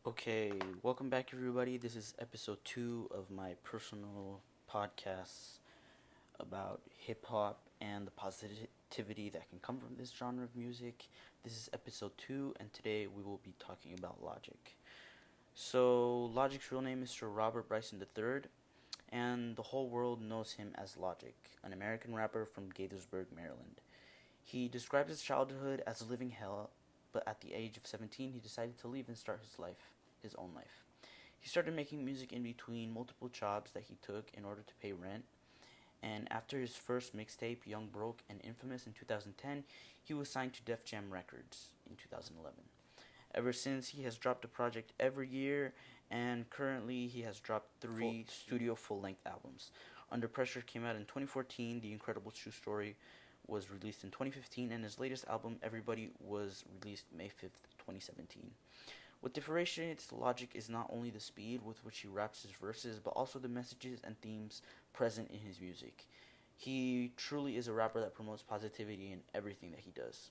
Okay, welcome back, everybody. This is episode 2 of my personal podcasts about hip hop and the positivity that can come from this genre of music. This is episode 2, and today we will be talking about Logic. So, Logic's real name is Sir Robert Bryson III, and the whole world knows him as Logic, an American rapper from Gaithersburg, Maryland. He describes his childhood as a living hell, but at the age of 17, he decided to leave and start his own life. He started making music in between multiple jobs that he took in order to pay rent, and after his first mixtape, Young Broke and Infamous in 2010, he was signed to Def Jam Records in 2011. Ever since, he has dropped a project every year, and currently he has dropped three studio full-length albums. Under Pressure came out in 2014, The Incredible True Story was released in 2015, and his latest album, Everybody, was released May 5th, 2017. What differentiates Logic is not only the speed with which he raps his verses, but also the messages and themes present in his music. He truly is a rapper that promotes positivity in everything that he does.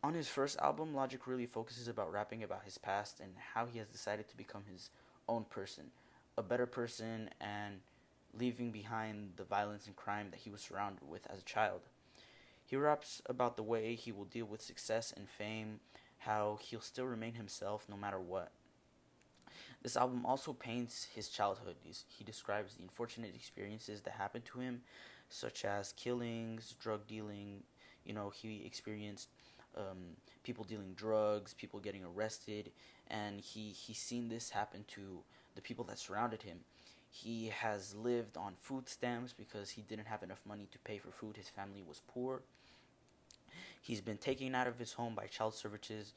On his first album, Logic really focuses about rapping about his past and how he has decided to become his own person, a better person, and leaving behind the violence and crime that he was surrounded with as a child. He raps about the way he will deal with success and fame, how he'll still remain himself no matter what. This album also paints his childhood. He describes the unfortunate experiences that happened to him, such as killings, drug dealing. He experienced people dealing drugs, people getting arrested, and he's seen this happen to the people that surrounded him. He has lived on food stamps because he didn't have enough money to pay for food. His family was poor. He's been taken out of his home by child services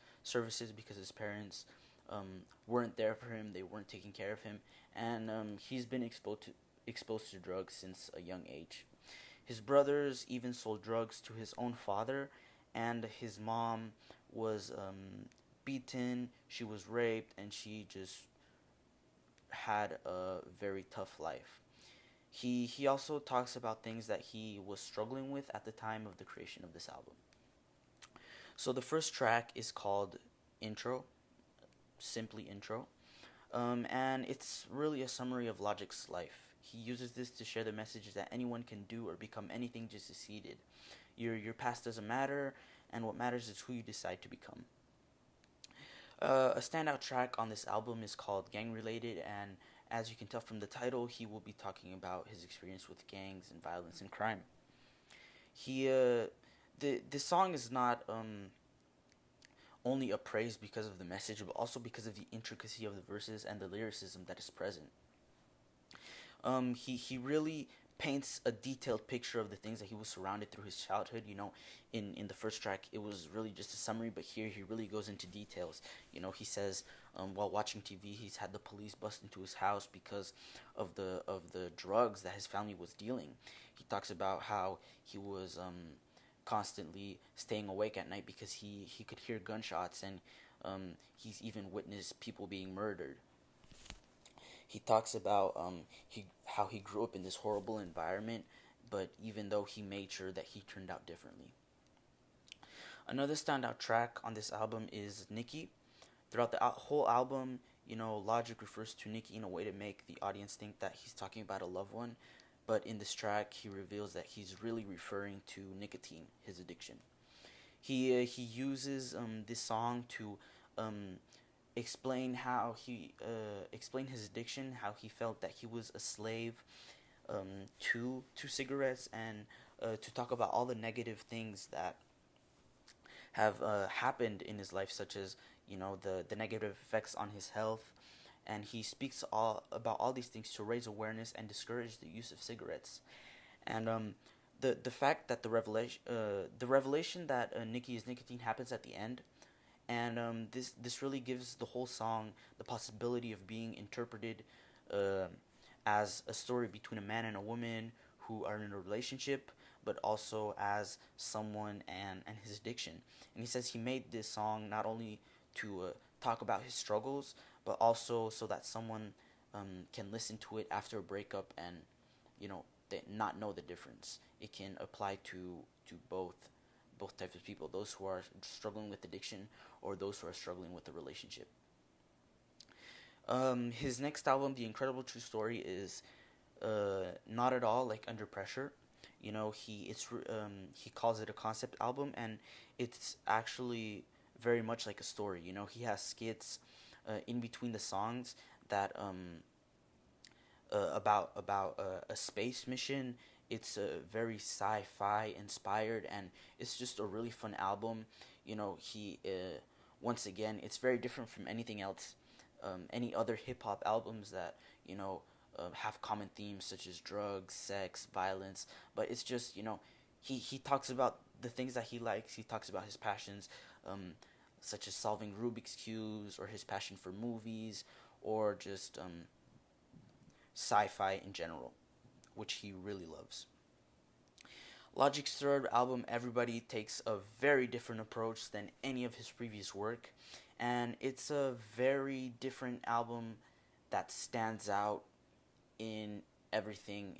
because his parents weren't there for him. They weren't taking care of him, and he's been exposed to drugs since a young age. His brothers even sold drugs to his own father, and his mom was beaten. She was raped, and she just had a very tough life. He also talks about things that he was struggling with at the time of the creation of this album. So the first track is called Intro, simply Intro, and it's really a summary of Logic's life. He uses this to share the message that anyone can do or become anything just succeeded. Your past doesn't matter, and what matters is who you decide to become. A standout track on this album is called Gang Related, and as you can tell from the title, he will be talking about his experience with gangs and violence and crime. This song is not only a praise because of the message, but also because of the intricacy of the verses and the lyricism that is present. He really paints a detailed picture of the things that he was surrounded through his childhood. In the first track, it was really just a summary, but here he really goes into details. He says while watching TV, he's had the police bust into his house because of the drugs that his family was dealing. He talks about how he was constantly staying awake at night because he could hear gunshots, and he's even witnessed people being murdered. He talks about how he grew up in this horrible environment, but even though he made sure that he turned out differently. Another standout track on this album is Nikki. Throughout the whole album, Logic refers to Nikki in a way to make the audience think that he's talking about a loved one, but in this track, he reveals that he's really referring to nicotine, his addiction. He uses this song to explain his addiction, how he felt that he was a slave to cigarettes, and to talk about all the negative things that have happened in his life, such as the negative effects on his health, and he speaks about all these things to raise awareness and discourage the use of cigarettes. And the fact that the revelation that Nikki is nicotine happens at the end, and this really gives the whole song the possibility of being interpreted as a story between a man and a woman who are in a relationship, but also as someone and his addiction. And he says he made this song not only to talk about his struggles, but also so that someone can listen to it after a breakup and they not know the difference. It can apply to both types of people, those who are struggling with addiction or those who are struggling with a relationship. His next album, The Incredible True Story, is not at all like Under Pressure. You know, he calls it a concept album, and it's actually very much like a story. You know, he has skits in between the songs that about a space mission. It's very sci-fi inspired, and it's just a really fun album. You know, he once again, it's very different from anything else, any other hip hop albums that you know have common themes such as drugs, sex, violence. But it's just he talks about the things that he likes. He talks about his passions, such as solving Rubik's cubes, or his passion for movies, or just sci-fi in general, which he really loves. Logic's third album, Everybody, takes a very different approach than any of his previous work, and it's a very different album that stands out in everything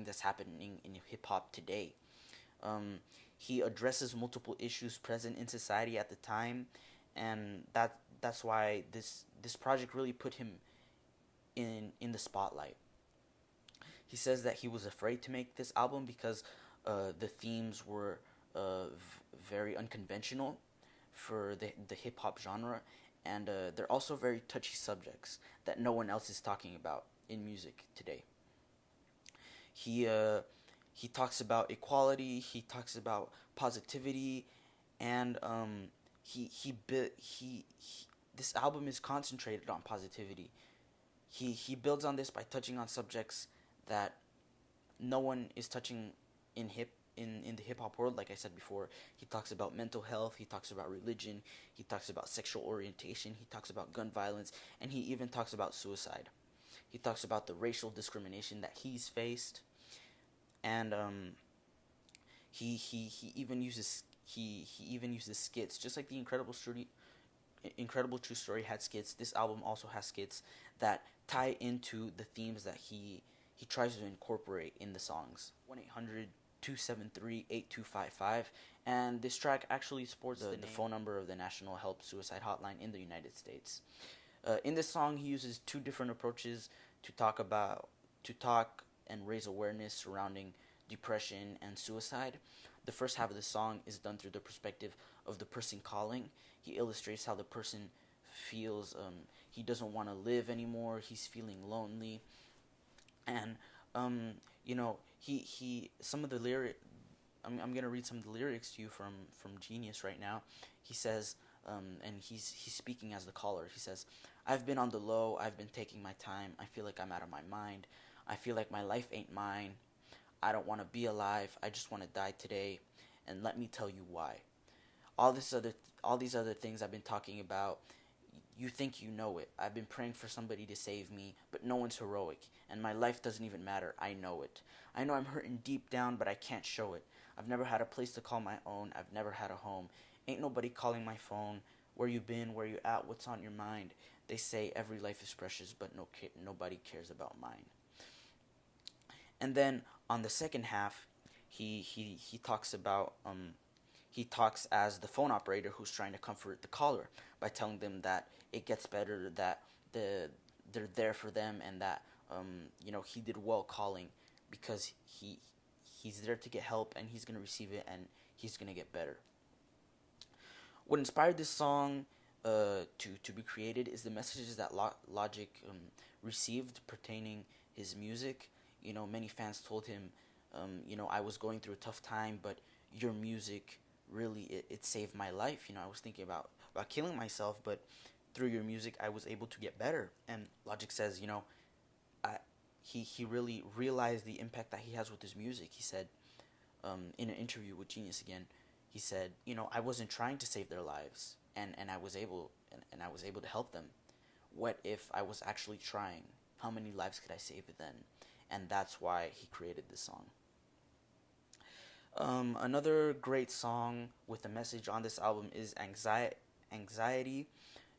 that's happening in hip hop today. Um, he addresses multiple issues present in society at the time, and that's why this project really put him in the spotlight. He says that he was afraid to make this album because the themes were very unconventional for the hip hop genre, and they're also very touchy subjects that no one else is talking about in music today. He he talks about equality. He talks about positivity, and he this album is concentrated on positivity. He builds on this by touching on subjects that no one is touching in the hip hop world. Like I said before, he talks about mental health, he talks about religion, he talks about sexual orientation, he talks about gun violence, and he even talks about suicide. He talks about the racial discrimination that he's faced, and he even uses he even uses skits, just like the Incredible True Story had skits. This album also has skits that tie into the themes that he tries to incorporate in the songs. 1-800-273-8255, and this track actually sports the phone number of the National Help Suicide Hotline in the United States. In this song, he uses two different approaches to talk and raise awareness surrounding depression and suicide. The first half of the song is done through the perspective of the person calling. He illustrates how the person feels. He doesn't want to live anymore. He's feeling lonely, and he some of the lyric. I'm gonna read some of the lyrics to you from Genius right now. He says, and he's speaking as the caller. He says, "I've been on the low. I've been taking my time. I feel like I'm out of my mind. I feel like my life ain't mine. I don't want to be alive. I just want to die today. And let me tell you why. All these other things I've been talking about, you think you know it. I've been praying for somebody to save me, but no one's heroic, and my life doesn't even matter. I know it. I know I'm hurting deep down, but I can't show it. I've never had a place to call my own. I've never had a home. Ain't nobody calling my phone. Where you been? Where you at? What's on your mind? They say every life is precious, but nobody cares about mine." And then on the second half, he talks about he talks as the phone operator who's trying to comfort the caller by telling them that it gets better, that they're there for them, and that he did well calling, because he's there to get help, and he's gonna receive it, and he's gonna get better. What inspired this song to be created is the messages that Logic received pertaining his music. Many fans told him, I was going through a tough time, but your music really it saved my life. I was thinking about killing myself, but through your music I was able to get better. And Logic says, he really realized the impact that he has with his music. He said, in an interview with Genius again, he said, I wasn't trying to save their lives, and I was able to help them. What if I was actually trying? How many lives could I save then? And that's why he created this song. Another great song with a message on this album is Anxiety.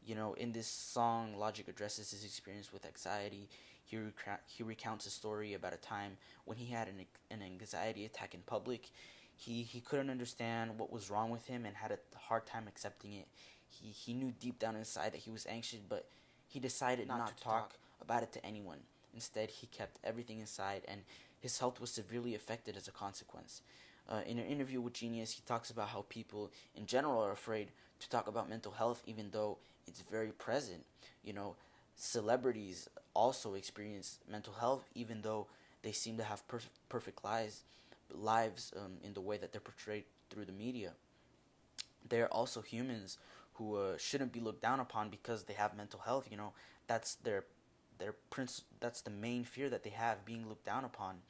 In this song, Logic addresses his experience with anxiety. He recounts a story about a time when he had an anxiety attack in public. He couldn't understand what was wrong with him and had a hard time accepting it. He knew deep down inside that he was anxious, but he decided not to talk about it to anyone. Instead, he kept everything inside, and his health was severely affected as a consequence. In an interview with Genius, he talks about how people in general are afraid to talk about mental health, even though it's very present. You know, celebrities also experience mental health, even though they seem to have perfect lives in the way that they're portrayed through the media. They're also humans who shouldn't be looked down upon because they have mental health. You know, that's that's the main fear that they have, being looked down upon,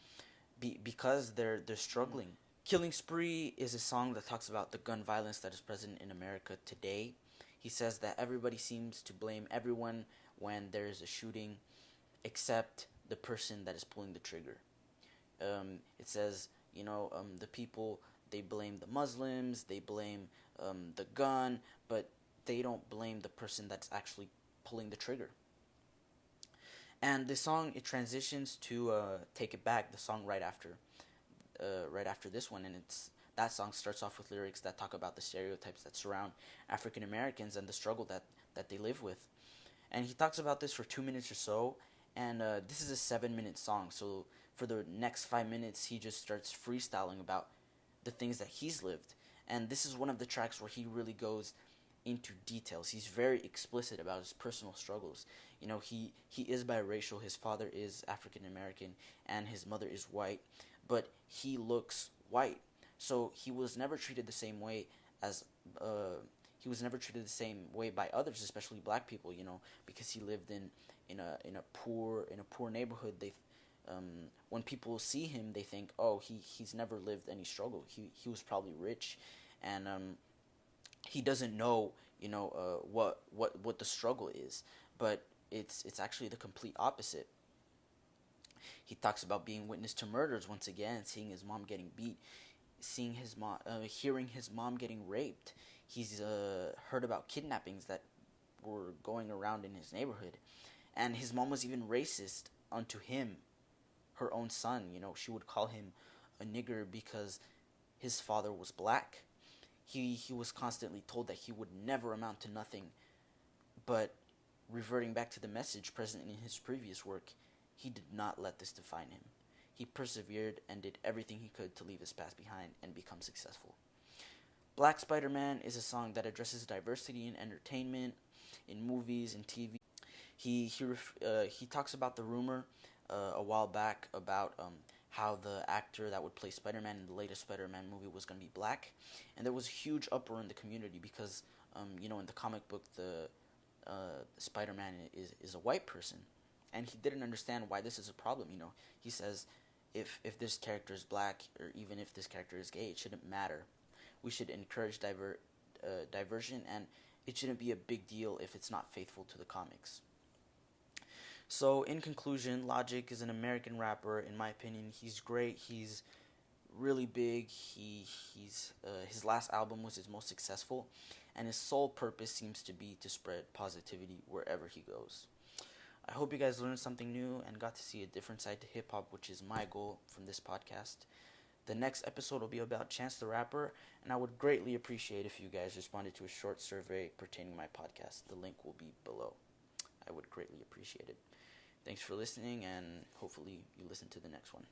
because they're struggling. Killing Spree is a song that talks about the gun violence that is present in America today. He says that everybody seems to blame everyone when there is a shooting, except the person that is pulling the trigger. It says, the people, they blame the Muslims, they blame the gun, but they don't blame the person that's actually pulling the trigger. And the song, it transitions to "Take It Back," the song right after this one, and that song starts off with lyrics that talk about the stereotypes that surround African Americans and the struggle that they live with. And he talks about this for 2 minutes or so, and this is a 7-minute song. So for the next 5 minutes, he just starts freestyling about the things that he's lived. And this is one of the tracks where he really goes into details. He's very explicit about his personal struggles. You know, he is biracial. His father is African American and his mother is white, but he looks white. So he was never treated the same way as by others, especially black people. You know, because he lived in a poor neighborhood. When people see him, they think, oh, he's never lived any struggle. He was probably rich, and he doesn't know, what the struggle is. But it's actually the complete opposite. He talks about being witness to murders once again, seeing his mom getting beat, hearing his mom getting raped. He's heard about kidnappings that were going around in his neighborhood, and his mom was even racist unto him, her own son. You know, she would call him a nigger because his father was black. He was constantly told that he would never amount to nothing. But reverting back to the message present in his previous work, he did not let this define him. He persevered and did everything he could to leave his past behind and become successful. Black Spider-Man is a song that addresses diversity in entertainment, in movies, in TV. He talks about the rumor a while back about how the actor that would play Spider-Man in the latest Spider-Man movie was going to be black, and there was a huge uproar in the community because in the comic book the Spider-Man is a white person, and he didn't understand why this is a problem. You know, he says if this character is black, or even if this character is gay, it shouldn't matter. We should encourage diversion, and it shouldn't be a big deal if it's not faithful to the comics. So, in conclusion, Logic is an American rapper. In my opinion, he's great. He's really big. His last album was his most successful, and his sole purpose seems to be to spread positivity wherever he goes. I hope you guys learned something new and got to see a different side to hip hop, which is my goal from this podcast. The next episode will be about Chance the Rapper, and I would greatly appreciate if you guys responded to a short survey pertaining to my podcast. The link will be below. I would greatly appreciate it. Thanks for listening, and hopefully you listen to the next one.